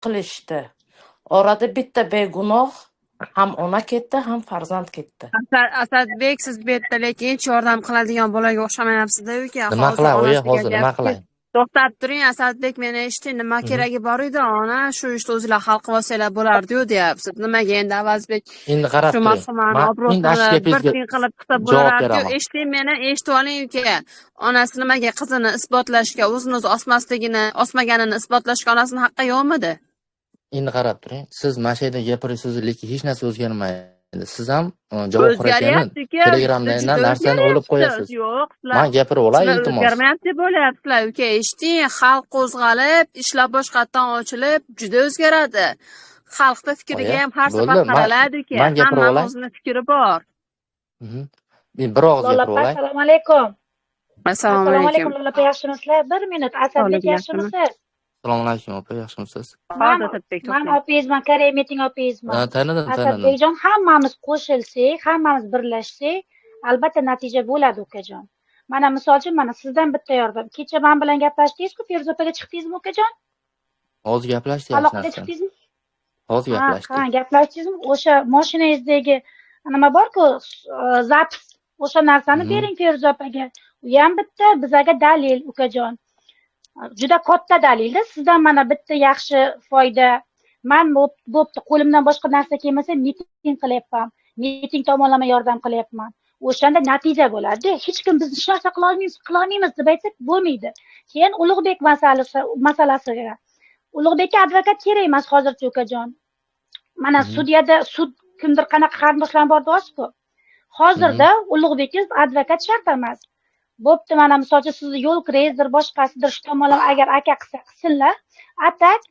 qilishdi. Orada bitta begunoh ham ona ketdi, ham farzand ketdi. Asadbek, siz bu yerda lekin hech yordam qiladigan bolaga o'xshamayapsiz-da, uka. Nima qilay, oyi, hozir nima qilay? To'xtab turing, Asadbek, meni eshiting, nima keragi bor edi? Ona shu ishni o'zinglar hal qilib olsanglar bo'lardi-yu, deyapsiz. Nimaga endi Avazbek Endi qarab shu turing. marhumani obro'sini bir tiyin qilib qilsa bo'lardi-yu. Eshiting meni, eshitib oling, uka. Onasi nimaga qizini isbotlashga, o'zini o'zi osmaganini isbotlashga onasini haqqi yo'qmidi? Endi qarab turing. Siz mana shu yerda gapirasiz, lekin hech narsa o'zgarmaydi. Siz ham Javohir akani Telegramdan narsani o'ylab qo'yasiz. Yo'q, men gapirib olay, iltimos. O'zgarmayapti deb o'ylayapsizlar, uka. Eshiting, xalq qo'zg'alib, ishlar boshqatdan ochilib, juda o'zgaradi. Xalqning fikriga ham har safar qaraladi, uka. Hammaning o'zining fikri bor. Men bir og'iz gapirib olay. Assalomu alaykum. Assalomu alaykum. Lola, yaxshimisizlar? 1 minut. Asadbek, yaxshimisiz? Assalomu alaykum, opa, yaxshimisiz? Men opangizman, Koreya meeting opangizman. Tanidim. Asadbekjon, hammamiz qo'shilsak, hammamiz birlashsak, albatta natija bo'ladi, ukajon. Mana misol uchun, mana sizdan bitta yordam. Kecha men bilan gaplashdingiz-ku, Feruza opaga chiqdingizmi, ukajon? Hozir gaplashdik. Aloqaga chiqdingizmi? Hozir gaplashdik. Ha, gaplashdingizmi? O'sha mashinangizdagi nima bor-ku, zapis. O'sha narsani bering Feruza opaga. U ham bitta bizaga dalil, ukajon. Juda katta dalilda. Sizdan mana bitta yaxshi foyda. Men bo'pti, qo'limdan boshqa narsa kelmasa, miting qilyapman. Miting tomonlama yordam qilyapman. O'shanda natija bo'ladi. Hech kim biz hech narsa qilolmaymiz deb aytsak bo'lmaydi. Keyin Ulug'bek masalasiga. Ulug'bekka advokat kerak emas hozircha, ukajon. Mana sudiyada kimdir qanaqa qarindoshlar bor deyapsiz-ku. Hozirda Ulug'bekingiz advokat shart emas. Bo'pti, mana misol uchun sizni yo'l kirayizdir, boshqasidir, shu tomonlama agar aka qilsinlar, atak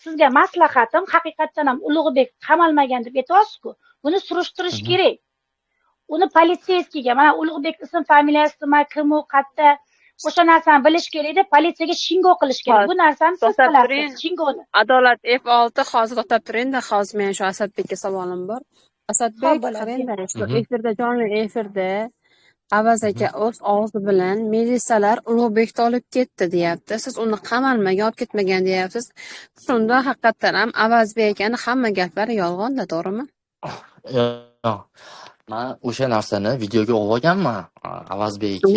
sizga maslahatim, haqiqatdan ham Ulug'bek qamalmagan deb aytyapsiz-ku. Buni surishtirish kerak. Uni politsiyskiga, mana Ulug'bek ism familiyasi nima, kim u, qayerda, o'sha narsani bilish kerak-da, politsiyaga shingo qilish kerak. Bu narsani siz qilasiz, shingoni. Adolat F6 hozir o'tab turing-da, hozir men shu Asadbekka savolim bor. Asadbek, qarang-da, shu efirda, jonli efirda Avaz aka o'z og'zi bilan militsiyalar Ulug'bekni olib ketdi deyapti. Siz uni qamalmaga olib ketmagan deyapsiz. Shunda haqiqatdan ham Avazbek akani hamma gaplari yolg'on-da, to'g'rimi? Yo'q. Men o'sha narsani videoga olganman. Avazbek aka,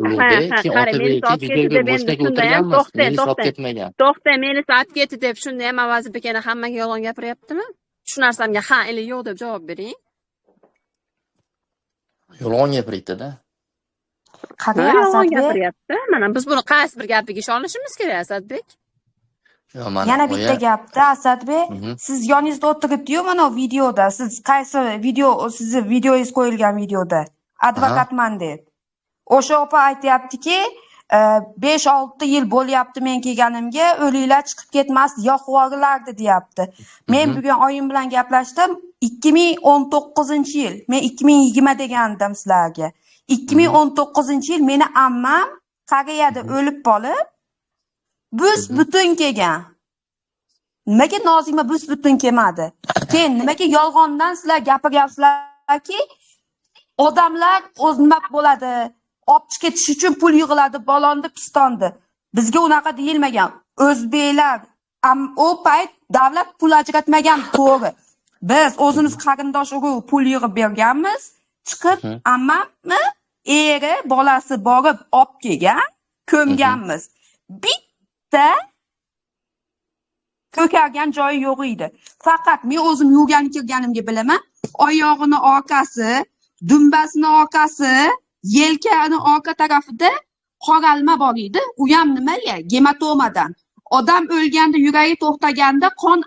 Ulug'bek, Otabek videoga boshqa o'tirganmiz. Militsiya olib ketmagan. To'xta, militsiya olib ketdi deb shunda ham Avazbek akani hammaga yolg'on gapiryaptimi? Shu narsamga ha ili yo'q deb javob bering. Yolg'on gapiryapti-da. Qanday yolg'on gapiryapti? Mana biz buni qaysi bir gapiga ishonishimiz kerak, Asadbek? Yana bitta gapda, Asadbek, siz yoningizda o'tiribdi-yu, mana videoda, siz qaysi video, sizni videoyingiz qo'yilgan videoda, advokatman deb. O'sha opa aytayaptiki, 5-6 yil bo'lyapti men kelganimga, o'liklar chiqib ketmasdi, yo'qvorilardi deyapti. Men bugun oyim bilan gaplashdim, 2019-yil, men 2020 degandim sizlarga. 2019-yil meni ammam Koreyada o'lib qolib, butun kelgan. Nimaga Nozima butun kelmadi? Keyin nimaga yolg'ondan sizlar gapiryapsizlarki, odamlar o'z nima bo'ladi, olib ketish uchun pul yig'iladi, balondi, pistondi. Bizga unaqa deyilmagan. O'zbeklar u payt davlat pul ajratmagan, to'g'ri. Biz o'zimiz qarindosh urug' pul yig'ib berganmiz, chiqib ammamni eri, bolasi borib olib kelgan, ko'mganmiz. Bitta ko'kargan joyi yo'q edi. Faqat men o'zim yurgan kirganimga bilaman, oyog'ini orqasi, dumbasini orqasi, yelkani orqa tarafida qoralma bor edi. U ham nimaga? Gematomadan. Odam o'lganda, yuragi to'xtaganda qon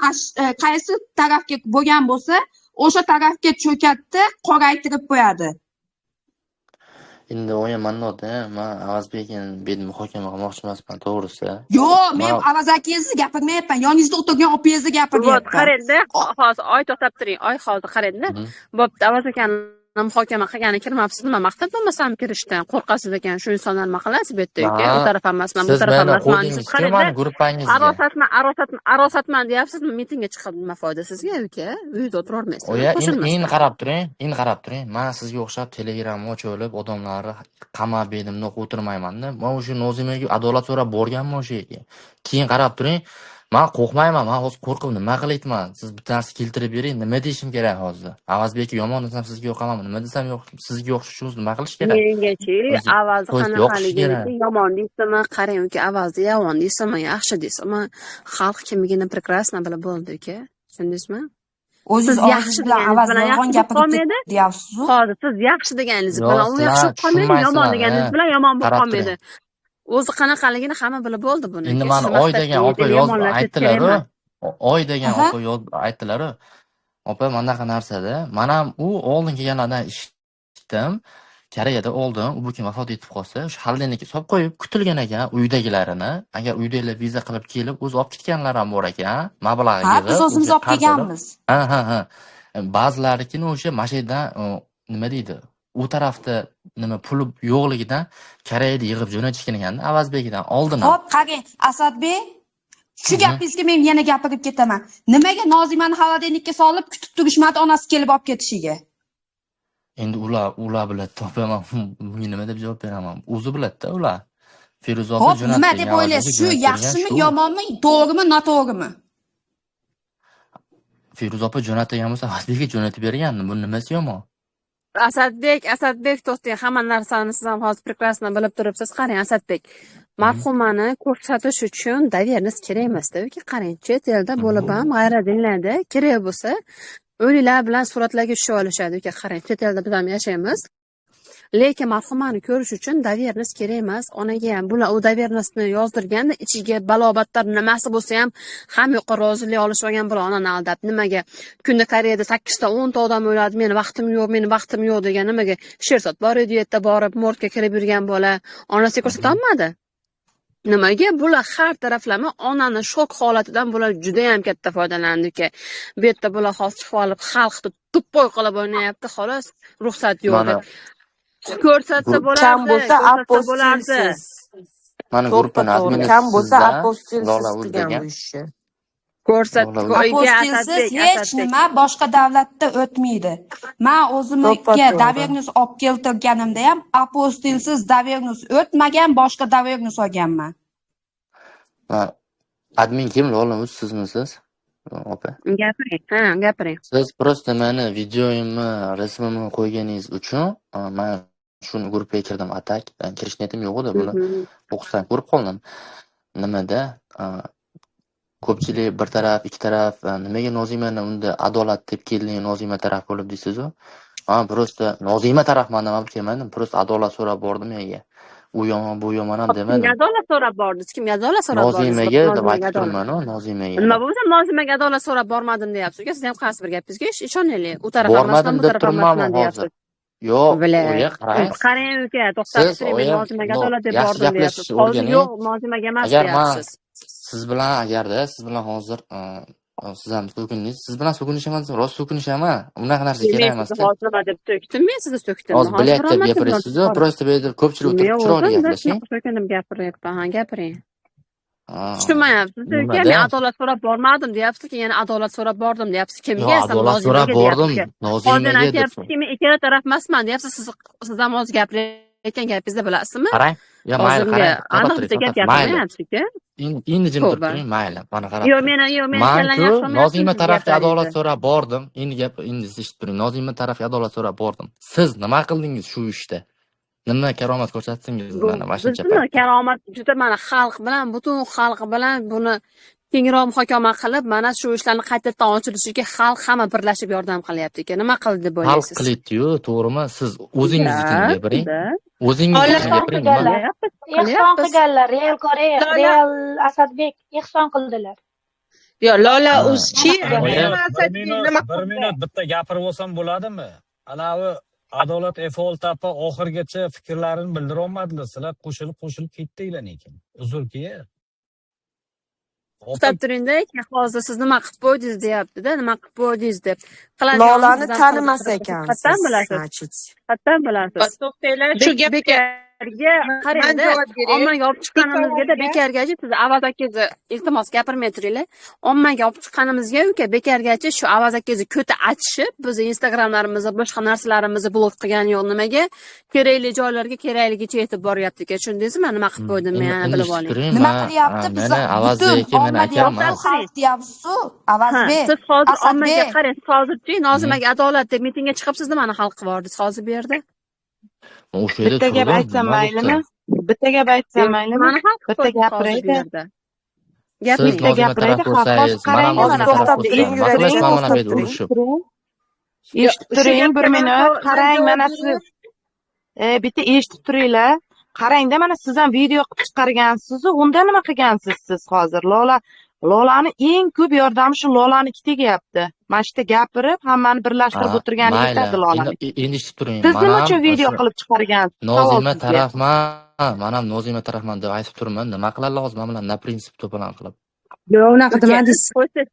qaysi tarafga bo'lgan bo'lsa, o'sha tarafga cho'katdi, qoraytirib qo'yadi. Endi o'ylamannoda, men Avazbekni bedni muhokama qilmoqchi emasman, to'g'risi. Yo'q, men Avaz akangizni gapirmayapman. Yoningizda o'tirgan opangizni gapiryapman. Qarangda, hozir oy to'xtab turing. Oy hozir qarangda. Bo'pti, Avaz akani muhokama qilgani kirmabsiz, nima maqtab bo'lmasam kirishdan qo'rqasiz ekan, shu insonlar nima qilasiz bu yerda aka? U taraf emasman, bu taraf emasman. Siz qarangda, guruhingizga arosatman deyapsizmi? Mitingga chiqib nima foyda sizga aka? Uyda o'tirib olmaysiz. Endi qarab turing. Men sizga o'xshab Telegramni ochib olib, odamlarni qamab bedimni o'qib o'tirmayman-da. Men o'sha Nozimaga adolat so'rab borganman o'sha yerga. Keyin qarab turing, Men qo'rqmayman, men hozir qo'rqib nima qilayapman? Siz bitta narsa keltirib bering, nima deyishim kerak hozir? Avazbekka yomon desam sizga yoqamanmi? Nima desam yo'q, sizga yoqish uchun nima qilish kerak? Mengachi Avazni qanaqaligini yomon deysizmi? Qarang, uka, Avazni yomon deysizmi, yaxshi deysizmi? Xalq kimligini прекрасно bilib bo'ldi, uka. Tushundingizmi? O'zingiz yaxshi bilan Avazni yolg'on gapirib deyapsiz-ku. Hozir siz yaxshi deganingiz bilan u yaxshi bo'lib qolmaydi, yomon deganingiz bilan yomon bo'lib qolmaydi. O'zi qanaqaligini hamma bilib bo'ldi buni. Endi mana oy degan opa yozib aytdilar-ku. Oy degan opa yozib aytdilar-ku. Opa, manaqa narsada, men ham u oldin kelganlardan eshitdim. Koreyada oldin u kim vafot etib qolsa, o'sha xolodilnikka solib qo'yib kutilgan ekan uydagilarini. Agar uydagilar viza qilib kelib, o'zi olib ketganlar ham bor ekan. Mablag' yig'ib. Biz o'zimiz olib kelganmiz. Ha. Ba'zilarikini o'sha mashindan nima deydi? U tarafda nima puli yo'qligidan Koreyada yig'ib jo'natishgan ekan, Avazbekidan oldin. Xo'p, qarang, Asadbek, shu gapingizga men yana gapirib ketaman. Nimaga Nozimani xolodilnikka solib kutib turishmadi onasi kelib olib ketishiga? Endi ular biladi, topaman. Bunga nima deb javob beraman? O'zi biladi-da ular. Feruza opa jo'natdi. Nima deb o'ylaysiz? Shu yaxshimi, yomonmi, to'g'rimi, noto'g'rimi? Feruza opa jo'natgan bo'lsa, Avazbekka jo'natib berganmi? Bu nimasi yomon? Asadbek, to'xtang, hamma narsani siz ham hozir прекрасно bilib turibsiz. Qarang, Asadbek, marhumani ko'rsatish uchun davernis kerak emas-da, uka. Qarang, chet elda bo'lib ham g'ayridinlarda kerak bo'lsa, o'liklar bilan suratlarga tushib olishadi, uka. Qarang, chet elda biz ham yashaymiz. Lekin marhumani ko'rish uchun davernis kerak emas. Onaga ham bular u davernisni yozdirganda ichiga balobatlar nimasi bo'lsa ham hamma yoqqa rozilik olishib olgan bular onani aldab. Nimaga kunda Koreyada 8 ta 10 ta odam o'ladi, meni vaqtim yo'q degan nimaga Sherzod bor edi, yerda borib morgga kirib yurgan bola onasiga ko'rsata olmadi. Nimaga bular har taraflama onani shok holatidan bular juda ham katta foydalandi, uka. Bu yerda bular hozir chiqib olib xalqni tuppoy qilib o'ynayapti, xolos, ruxsat yo'q deb. Ko'rsatsa bo'lardi. Mana guruhning admini kam bo'lsa apostilsiz degan bu ishni. Apostilsiz hech nima boshqa davlatda o'tmaydi. Men o'zimga davernis olib keltirganimda ham apostilsiz davernis o'tmagan, boshqa davernis olganman. Admin kim? Lola sizmisiz? Opa. Gapiring. Siz просто meni videoyimni, rasmimni qo'yganingiz uchun men shuni guruhga kirdim, atak. Kirish niyatim yo'q edi, buni o'qisdan ko'rib qoldim. Nimada ko'pchilik bir taraf, ikki taraf, nimaga Nozimani unda adolat deb kelding, Nozima taraf bo'lib deysiz-ku? Men просто Nozima tarafman deb kelmadim, просто adolat so'rab bordim ega. U yomon, bu yomon ham demadim. Kimga adolat so'rab bordingiz? Kimga adolat so'rab bordingiz? Nozimaga deb aytib turman-ku, Nozimaga. Nima bo'lsa Nozimaga adolat so'rab bormadim deyapsiz. Siz ham qaysi bir gapingizga ishonaylik. U taraf bormadim deb turmanman hozir. Yo'q, o'ya qarang. Qarang, uka, to'xtab turing, men Nozimaga adolat deb bordim deyapsiz. Hozir yo'q, Nozimaga emas deyapsiz. Siz bilan hozir siz ham so'kindingiz. Siz bilan so'kinishaman, rost so'kinishaman. Unaqa narsa kerak emas. Hozir nima deb to'kdim? Men sizni to'kdim. Hozir bilyapti deb gapirasiz-ku, просто bu yerda ko'pchilik o'tirib chiroyli gaplashing. To'kdim gapiryapman, gapiring. Tushunmayapsiz. Men adolat so'rab bormadim deyapsiz, yana adolat so'rab bordim deyapsiz. Kimga? Adolat so'rab bordim. Nozimaga deyapsiz. Men ikkala taraf emasman deyapsiz. Siz ham hozir gapirayotgan gapingizni bilasizmi? Qarang. Ya mayli, qarang. Aniq bitta gap gapirmayapsiz-ku. Endi jim turing, mayli. Mana qarang. Yo'q, men yaxshi Nozima tarafga adolat so'rab bordim. Endi eshitib turing. Nozima tarafga adolat so'rab bordim. Siz nima qildingiz shu ishda? Nima karomat ko'rsatdingiz mana mashinacha? Bizni karomat juda mana xalq bilan, butun xalq bilan buni kengroq muhokama qilib, mana shu ishlarni qaytadan ochilishiga xalq hamma birlashib yordam qilyapti ekan. Nima qildi deb o'ylaysiz? Xalq qildi-yu, to'g'rimi? Siz o'zingiznikini gapiring. O'zingiznikini gapiring. Ehson qilganlar, Real Koreya, Real Asadbek ehson qildilar. Yo, Lola Uzchi bir minut bitta gapirib olsam bo'ladimi? Anavi Adolat Efoltapa oxirgacha fikrlarini bildira olmadilar. Sizlar qo'shilib ketdinglar lekin. Uzr-ki. To'xtab turing-da, hozir siz nima qilib qo'ydingiz deyapti-da, nima qilib qo'ydingiz deb. Lolani tanimas ekansiz. Qattan bilasiz. To'xtanglar, shu gapga qarangda, ommaga olib chiqqanimizga bekargacha siz Avaz akangizni iltimos gapirmay turinglar. Ommaga olib chiqqanimizga uka bekargacha shu Avaz akangizni ko'ta achishib, biz Instagramlarimizda boshqa narsalarimizni blok qilgan yo'q nimaga kerakli joylarga kerakligicha yetib boryapti ekan. Tushundingizmi? Nima qilib qo'ydim men bilib oling. Nima qilyapti? Biz Avazbek men aytayapman. Xalq deyapsiz-ku, Avazbek. Siz hozir ommaga qarang, hozirchi Nozim aka adolat deb mitingga chiqibsiz, nimani hal qilib yubordingiz hozir bu yerda? Bitta gap aytsam maylimi? Bitta gap aytsam maylimi? Bitta gapiraydi. Bitta gapiraydi, xalq qarang, mana to'xtab turing, eshitib turing, 1 minut qarang, mana siz bitta eshitib turinglar. Qarangda, mana siz ham video qilib chiqargansiz, unda nima qilgansiz siz hozir? Lolani eng ko'p yordami shu Lolaniki tegyapti. Mana shu yerda gapirib, hammani birlashtirib o'tirgani yetadi Lolani. Endi eshitib turing. Siz nima uchun video qilib chiqargansiz? Nozima tarafman, men ham Nozima tarafman deb aytib turman. Nima qila lozim bilan na prinsip to'plan qilib. Yo'q, unaqa demadingiz.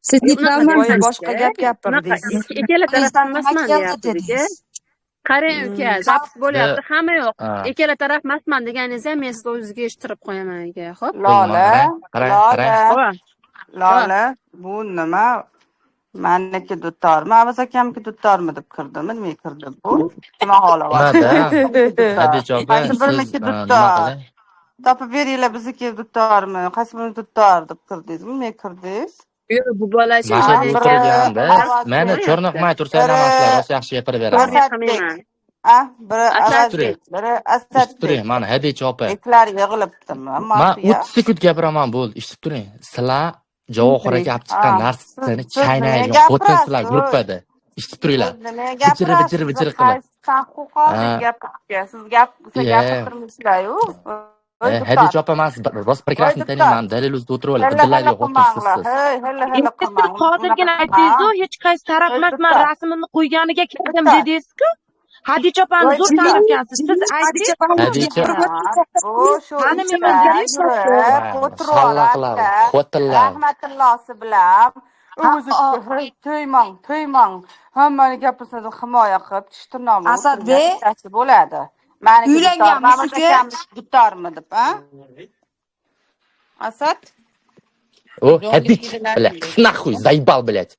Siz neytralmisiz? Boshqa gap gapirdingiz. Ikkala tarafdan emasman deyapti. Qarang uka, zapt bo'lyapti, hamma yo'q. Ikkala taraf emasman deganingizni ham men sizni o'zingizga eshittirib qo'yaman aka. Xo'p. Lola, bu nima? Meniki dutormi, Avaz akamniki dutormi deb kirdimi? Nima kirdi bu? Nima hola bor? Hadicha opa, qaysi biriniki dutor? Topib beringlar, bizniki dutormi? Qaysi birini dutor deb kirdingizmi? Nima kirdingiz? Yo'q, bu bolachi meni cho'rnoqmay tursanglar maslar, rosa yaxshi gapirib beraman. Biri Avazbek, biri Asadbek. Mana hadicha opa. Iklar yig'ilibdimi? Men 30 sekund gapiraman bo'ldi, eshitib turing. Sizlar Javohiraga olib chiqqan narsani chaynaydigan xotinsizlar gruppada. Eshitib turinglar. Bichir qilib. Siz gapirtirmisizlar-yu. Hadicha opa, men rost prekrasni taniyman. Dalil o'zida o'tirib olib, dillarga xotinsiz. Hozirgina aytdingiz-ku, hech qaysi taraf emas, men rasmimni qo'yganiga kirdim dedingiz-ku. Hadicha opani zo'r tanirkansiz. Siz aytdingiz. Rahmatullosi bilan o'zi to'ymang. Hammani gapirsada himoya qilib, tishtirnomni Asadbek bo'ladi. Meniki uylanganmisiz? dutormi deb, ha? Asad? О, ходить, блядь, нахуй, заебал, блядь.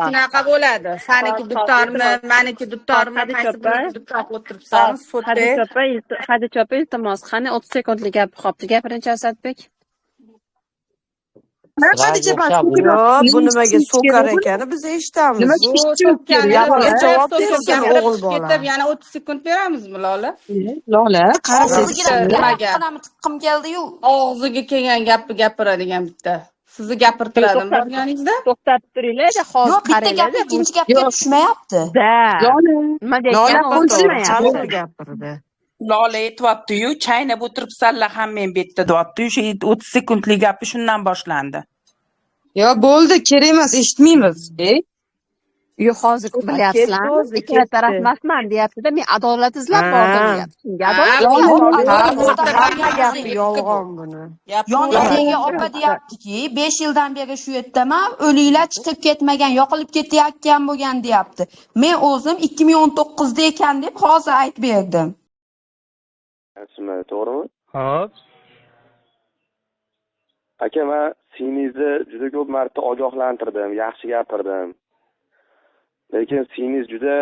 Shunaqa bo'ladi. Saniki dutormi, meniki dutormi, qaysi birini dutorib o'tiribsangiz, Hadicha opa, iltimos, qani 30 sekundlik gap qolibdi. Gapirinchi Asadbek. Bu nimaga so'kar ekani biz eshitamiz. javob bersin o'g'il bola. Yana 30 sekund beramizmi Lola? Lola, qarasiz. Tiqqim keldi-yu. Og'ziga kelgan gapni gapiradigan bitta. Sizni gapirtiradimi borganingizda? To'xtab turinglar, hozir Yo'q, bitta gapga ikkinchi gapga tushmayapti. Nima deyapti? Gapirdi. Lola aytyapti-yu, chaynab o'tiribsanlar hammen betda deyapti-yu, shu 30 sekundlik gapi shundan boshlandi. Yo, bo'ldi, kerak emas, eshitmaymiz. Yo'q, hozir bilyapsizlarmi? Ikkala taraf emasman deyapti-da, men adolat izlab bordim deyapti. Yolg'on buni. Yonidagi opa deyaptiki, 5 yildan beri shu yerdaman, o'liklar chiqib ketmagan, yoqilib ketayotgan bo'lgan deyapti. Men o'zim 2019 da ekan deb hozir aytib berdim. To'g'rimi? Xo'p. Aka, men singizni juda ko'p marta ogohlantirdim, yaxshi gapirdim. Lekin singiz juda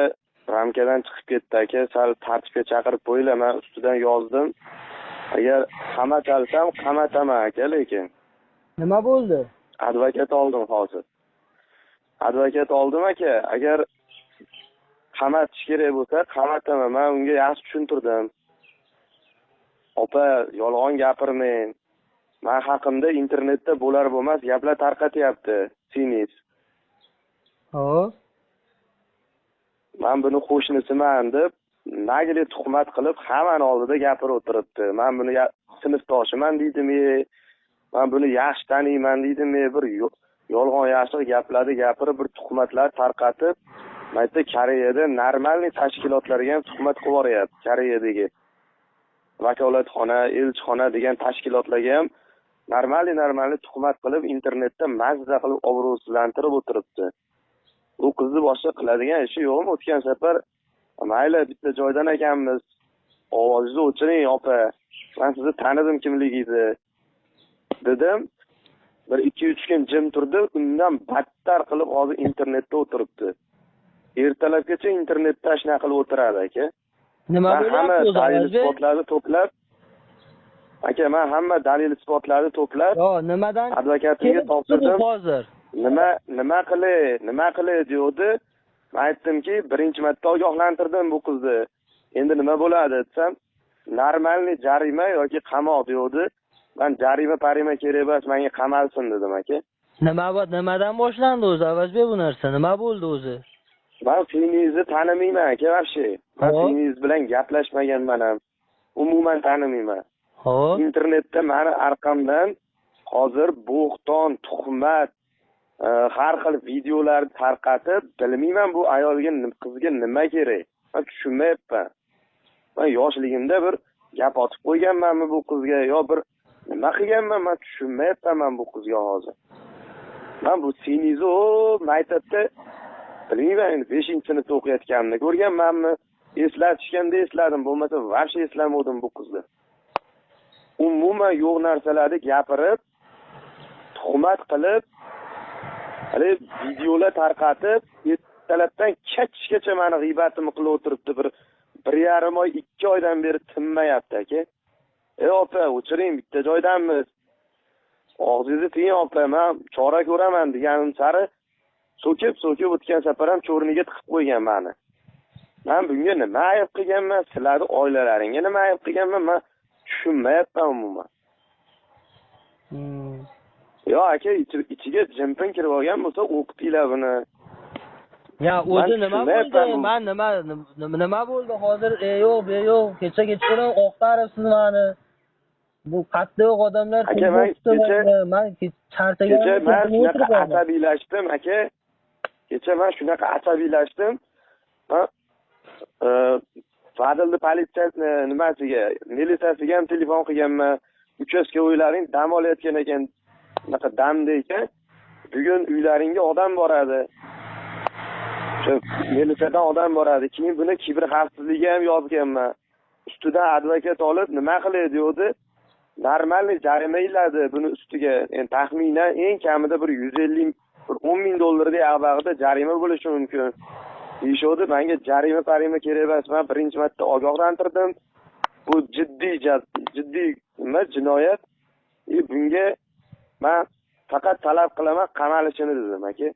ramkadan chiqib ketdi aka, sal tartibga chaqirib qo'yinglar, men ustidan yozdim. Agar qamatalsam, qamataman aka, lekin. Nima bo'ldi? Advokat oldim hozir. Advokat oldim aka, agar qamatish kerak bo'lsa, qamataman. Men unga yaxshi tushuntirdim. Opa, yolg'on gapirmang. Men haqimda internetda bo'lar bo'lmas gaplar tarqatyapti, singiz. Xo'p. Men buni qo'shnisiman deb, nagili tuhmat qilib, hammani oldida gapirib o'tiribdi. Men buni sinfdoshiman deydimi? Men buni yaxshi taniyman deydimi? Bir yolg'on yashiq gaplarni gapirib, bir tuhmatlar tarqatib, mayda Koreyada normalniy tashkilotlarga ham tuhmat qilib yuboryapti, Koreyadagi vakolatxona, elchixona degan tashkilotlarga ham normalniy tuhmat qilib internetda mazza qilib obro'sizlantirib o'tiribdi. U qizni boshqa qiladigan ishi yo'qmi? O'tgan safar mayli bitta joydan ekanmiz. Ovozingizni o'chiring opa. Men sizni tanidim kimligingizni dedim. Bir 2-3 kun jim turdi, undan battar qilib hozir internetda o'tiribdi. Ertalabgacha internetda ashna qilib o'tiradi aka. Nima bo'lyapti o'zi? Dalil isbotlarni to'plab aka, men hamma dalil isbotlarni to'plab Yo, nimadan advokatimga topshirdim. Hozir Nima qilay deydi. Men aytdimki, birinchi marta ogohlantirdim bu qizni. Endi nima bo'ladi desam, normalniy jarima yoki qamoq deydi. Men jarima kerak emas, menga qamalsin dedim aka. Nimadan boshlandi o'zi Avazbek bu narsa? Nima bo'ldi o'zi? Men feningizni tanimayman aka, vobshe. Men feningiz bilan gaplashmaganman ham. Umuman tanimayman. Xo'p. Internetda meni orqamdan hozir bo'xton, tuhmat, har xil videolarni tarqatib, bilmayman bu ayolga, qizga nima kerak. Men tushunmayapman. Men yoshligimda bir gap otib qo'yganmanmi bu qizga yo bir nima qilganman, men tushunmayapman men bu qizga hozir. Men bu senizni maktabda bilmayman, endi 5-sinfda o'qiyotganimda ko'rganmanmi? Eslatishganda esladim, bo'lmasa vobshe eslamadim bu qizni. Umuman yo'q narsalarni gapirib, tuhmat qilib, hali videolar tarqatib, ertalabdan kechgacha meni g'iybatimni qilib o'tiribdi. 1,5 oy, 2 oydan beri tinmayapti aka. Opa, o'chiring, bitta joydanmiz. Og'zingizni tiying opa, men chora ko'raman deganim sari so'kib o'tgan safar ham cho'rniga tiqib qo'ygan meni. Men bunga nima ayb qilganman? Sizlarning oilalaringga nima ayb qilganman? Men tushunmayapman umuman. Yo aka, ichiga jimpin kirib olgan bo'lsa o'qitinglar buni. Ya o'zi nima bo'ldi? Men nima bo'ldi hozir? Yo'q, kecha oqtaribsiz meni. Bu qatda yo'q odamlar. Aka, men charchaganman. Men shunaqa asabiylashdim aka. Kecha men shunaqa asabiylashdim. Fadilni politsiya nimasiga, militsiyasiga ham telefon qilganman. Uchastka o'ylaring dam olayotgan ekan. Bunaqa damda ekan. Bugun uylaringga odam boradi. Militsiyadan odam boradi. Keyin buni kiber xavfsizligi ham yozganman. Ustidan advokat olib nima qilay deydi? Normalniy jarima iladi buni ustiga. Endi taxminan eng kamida bir 150 $10,000 avvalda jarima bo'lishi mumkin. Deyishodi, menga jarima kerak emas. Men birinchi marta ogohlantirdim. Bu jiddiy jinoyat. Bunga men faqat talab qilaman qamalishini dedim aka.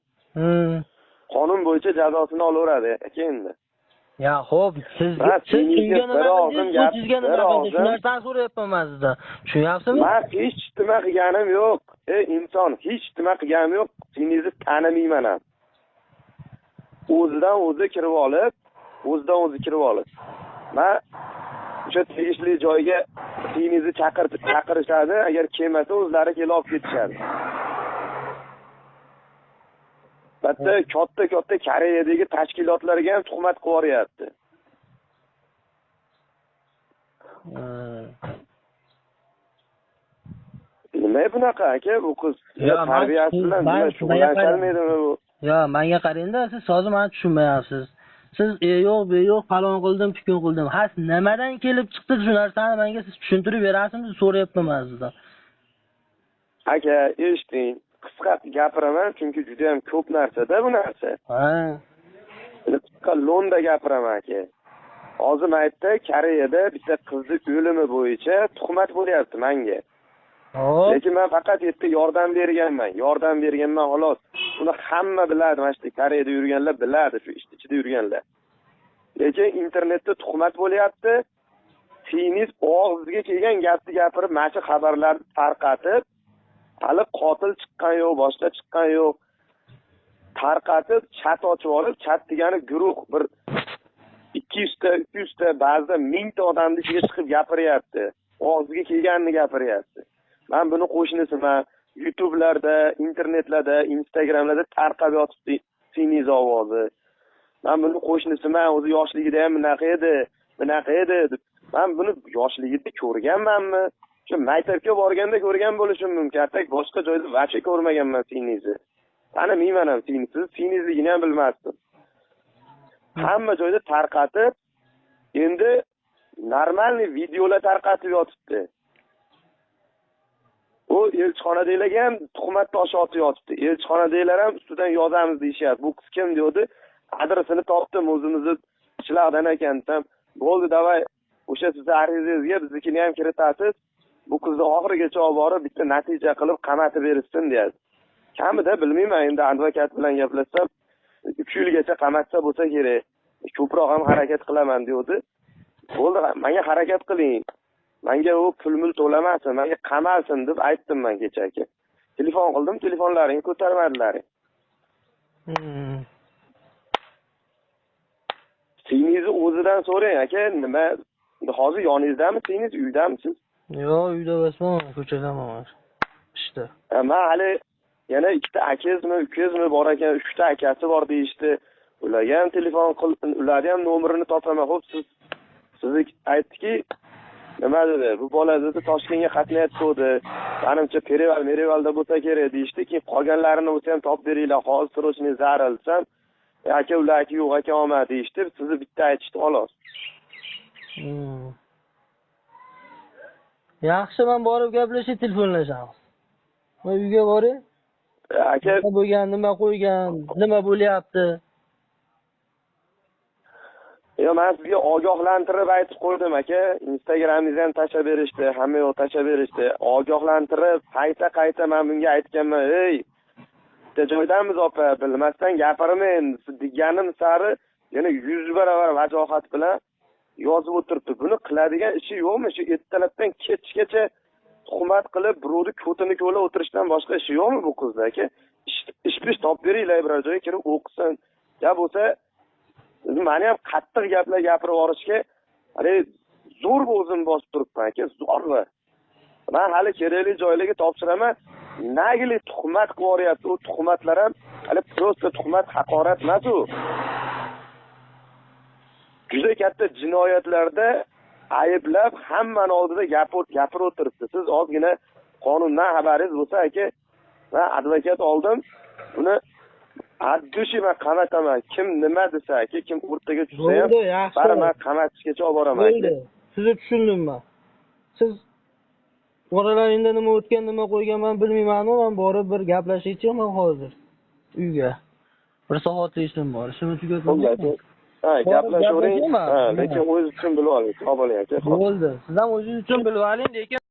Qonun bo'yicha jazosini olaveradi aka endi. Ya xo'p, siz kimga narsani so'rayapman men sizdan. Tushunyapsizmi? Men hech nima qilganim yo'q. Inson hech nima qilganim yo'q. Sizni tanimayman ham. O'zidan o'zi kirib olib. Men o'sha tegishli joyga sizni chaqirishadi, agar kelmasa o'zlari kelib olib ketishadi. Bitta katta Koreyadagi tashkilotlarga ham tuhmat qilib yoryapti. Nima bunaqa aka bu qiz? Tarbiyasi bilan shug'ullanisharmidimi bu? Yo, menga qarangda, siz hozir meni tushunmayapsiz. Siz yo'q, falon qildim, pikun qildim. Siz nimadan kelib chiqdi shu narsani menga siz tushuntirib berasizmi? So'rayapman men sizdan. Aka, eshiting. Qisqa gapiraman, chunki juda ham ko'p narsada bu narsa. Qisqa lo'nda gapiraman aka. Hozir aytdi, Koreyada bitta qizni o'limi bo'yicha tuhmat bo'lyapti menga. Lekin men faqat yerda yordam berganman xolos. Buni hamma biladi, mana shu Koreyada yurganlar biladi, shu ichida yurganlar. Lekin internetda tuhmat bo'lyapti. Siz og'zingizga kelgan gapni gapirib, mana shu xabarlarni tarqatib, hali qotil chiqqan yo'q, boshqa chiqqan yo'q. Tarqatib, chat ochib olib, chat degani guruh bir 200 ta, 300 ta, ba'zida 1000 ta odamning ichiga chiqib gapiryapti. Og'ziga kelganini gapiryapti. Men buni qo'shnisiman, YouTube'larda, internetlarda, Instagram'larda tarqab yotibdi siniz ovozi. Men buni qo'shnisiman, o'zi yoshligida ham bunaqa edi deb. Men buni yoshligida ko'rganmanmi? shu maktabga borganda ko'rgan bo'lishim mumkin. Atak boshqa joyda vacha ko'rmaganman singizni. Tanimayman ham singizni, singizligini ham bilmasdim. Hamma joyda tarqatib, endi normalniy videolar tarqatib yotibdi. U elchixonadagilarga ham tuhmat toshi otib yotibdi. Elchixonadagilar ham ustidan yozamiz deyishyapti. Bu qiz kim deydi? Adresini topdim, o'zimizni qishloqdan ekan desam, bo'ldi, davay, o'sha sizni arizangizga biznikini ham kiritasiz. Bu qizni oxirigacha olib borib, bitta natija qilib qamatib berishsin deydi. Kamida bilmayman, endi advokat bilan gaplashsam, 3 yilgacha qamatsa bo'lsa kerak. Ko'proq ham harakat qilaman deydi. Bo'ldi, menga harakat qiling. Menga u pul to'lamasin, menga qamalsin deb aytdim men kechaki. Telefon qildim, telefonlaringni ko'tarmadilar. Singizni o'zidan so'rang, aka, nima hozir yoningizdami, singiz uydamisiz? Yo'q, uyda emasman, ko'chadaman. Ishda. Men hali yana ikkita akasizmi, ukasizmi bor ekan, 3 ta akasi bor deyishdi. Ularga ham telefon qildim, ularning ham nomerini topaman. Xo'p, siz aytdiki, nima dedi? Bu bola dedi Toshkentga qatnayapti dedi. Menimcha Perevalda bo'lsa kerak deyishdi. Keyin qolganlarini o'zi ham topib beringlar, hozir srochniy zaril desam, aka ularga yo'q aka olma deyishdi. Sizni bitta aytishdi, xolos. Yaxshi, men borib gaplashib telefonlashamiz. Men uyga boray. Aka bo'lgan, nima qo'ygan, nima bo'lyapti? Men sizga ogohlantirib aytib qo'ydim aka. Instagramingizni ham tashlab berishdi, hamma yo'q tashlab berishdi. Ogohlantirib, qayta men bunga aytganman, "Ey, bitta joydamiz opa, bilmasdan gapirmang" deganim sari yana 100 barobar vajohat bilan yozib o'tiribdi. Buni qiladigan ishi yo'qmi? Shu ertalabdan kechgacha tuhmat qilib, birovni ko'tini ko'la o'tirishdan boshqa ishi yo'qmi bu qizda aka? Ish topib beringlar, biror joyga kirib o'qisin. Ya bo'lsa, meni ham qattiq gaplar gapirib yorishga, hali zo'r o'zim bosib turibman aka, zo'r. Men hali kerakli joylarga topshiraman. Nagili tuhmat qilib yoryapti. U tuhmatlar ham hali prosta tuhmat, haqorat emas u. Juda katta jinoyatlarda ayblab hammani oldida gapirib o'tiribdi. Siz ozgina qonundan xabaringiz bo'lsa aka, men advokat oldim. Buni addushi men qamataman. Kim nima desa aka, kim o'rtaga tushsa ham, bari men qamatishgacha olib boraman aka. Sizni tushundim men. Siz oralaringda nima o'tgan, nima qo'ygan men bilmayman-ku, men borib bir gaplashaychi men hozir uyga. Bir soatlik ishim bor. Shuni tugatdim. Gaplashavering. Lekin o'zingiz uchun bilib oling. Sog' bo'ling aka. Bo'ldi. Siz ham o'zingiz uchun bilib oling, lekin